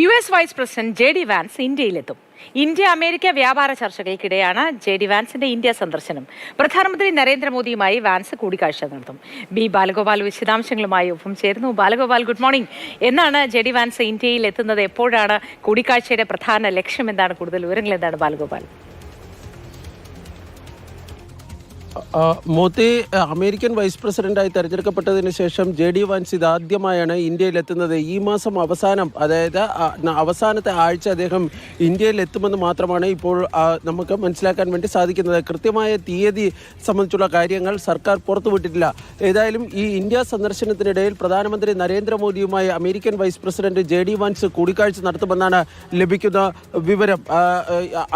US. Vice president J D. Vance ഇന്ത്യയിലെത്തും. India America വ്യാപാര ചർച്ചകൾക്കിടെയാണ് ജെ.ഡി. വാൻസിന്റെ ഇന്ത്യ സന്ദർശനം. പ്രധാനമന്ത്രി നരേന്ദ്രമോദിയുമായി വാൻസ് കൂടിക്കാഴ്ച നടത്തും. ബി ബാലഗോപാൽ വിശദാംശങ്ങളുമായി ഒപ്പം ചേരുന്നു. Balagopal, good morning. എന്നാണ് ജെ.ഡി. വാൻസ് ഇന്ത്യയിൽ എത്തുന്നത്? എപ്പോഴാണ് കൂടിക്കാഴ്ചയുടെ പ്രധാന ലക്ഷ്യം? എന്താണ് കൂടുതൽ വിവരങ്ങൾ? എന്താണ് ബാലഗോപാൽ? മോദി അമേരിക്കൻ വൈസ് പ്രസിഡന്റായി തെരഞ്ഞെടുക്കപ്പെട്ടതിന് ശേഷം ജെ.ഡി. വാൻസ് ഇതാദ്യമായാണ് ഇന്ത്യയിലെത്തുന്നത്. ഈ മാസം അവസാനം, അതായത് അവസാനത്തെ ആഴ്ച അദ്ദേഹം ഇന്ത്യയിലെത്തുമെന്ന് മാത്രമാണ് ഇപ്പോൾ നമുക്ക് മനസ്സിലാക്കാൻ വേണ്ടി സാധിക്കുന്നത്. കൃത്യമായ തീയതി സംബന്ധിച്ചുള്ള കാര്യങ്ങൾ സർക്കാർ പുറത്തുവിട്ടിട്ടില്ല. ഏതായാലും ഈ ഇന്ത്യ സന്ദർശനത്തിനിടയിൽ പ്രധാനമന്ത്രി നരേന്ദ്രമോദിയുമായി American vice president J D. Vans കൂടിക്കാഴ്ച നടത്തുമെന്നാണ് ലഭിക്കുന്ന വിവരം.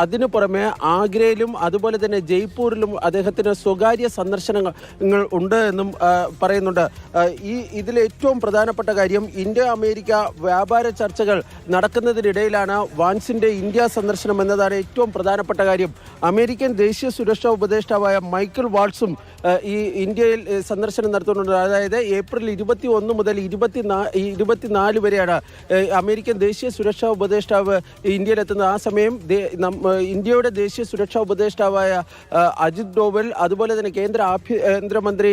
അതിനു പുറമെ ആഗ്രയിലും അതുപോലെ തന്നെ ജയ്പൂരിലും അദ്ദേഹത്തിന് സ്വകാര്യ സന്ദർശനങ്ങൾ ഉണ്ട് എന്നും പറയുന്നുണ്ട്. ഇതിൽ ഏറ്റവും പ്രധാനപ്പെട്ട കാര്യം, ഇന്ത്യ അമേരിക്ക വ്യാപാര ചർച്ചകൾ നടക്കുന്നതിനിടയിലാണ് വാൻസിന്റെ ഇന്ത്യ സന്ദർശനം എന്നതാണ് ഏറ്റവും പ്രധാനപ്പെട്ട കാര്യം. അമേരിക്കൻ ദേശീയ സുരക്ഷാ ഉപദേഷ്ടാവായ മൈക്കിൾ വാൾസും ഈ ഇന്ത്യയിൽ സന്ദർശനം നടത്തുന്നുണ്ട്. അതായത് ഏപ്രിൽ 21 മുതൽ 24 വരെയാണ് അമേരിക്കൻ ദേശീയ സുരക്ഷാ ഉപദേഷ്ടാവ് ഇന്ത്യയിലെത്തുന്നത്. ആ സമയം ഇന്ത്യയുടെ ദേശീയ സുരക്ഷാ ഉപദേഷ്ടാവായ അജിത് ഡോവൽ, അതുപോലെ തന്നെ കേന്ദ്ര ആഭ്യന്തരമന്ത്രി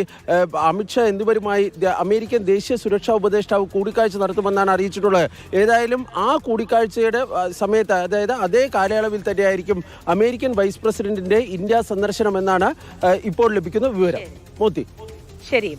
അമിത്ഷാ എന്നിവരുമായി അമേരിക്കൻ ദേശീയ സുരക്ഷാ ഉപദേഷ്ടാവ് കൂടിക്കാഴ്ച നടത്തുമെന്നാണ് അറിയിച്ചിട്ടുള്ളത്. ഏതായാലും ആ കൂടിക്കാഴ്ചയുടെ സമയത്ത്, അതായത് അതേ കാലയളവിൽ തന്നെയായിരിക്കും അമേരിക്കൻ വൈസ് പ്രസിഡന്റിന്റെ ഇന്ത്യ സന്ദർശനം എന്നാണ് ഇപ്പോൾ ലഭിക്കുന്ന വിവരം. മോദി. ശരി.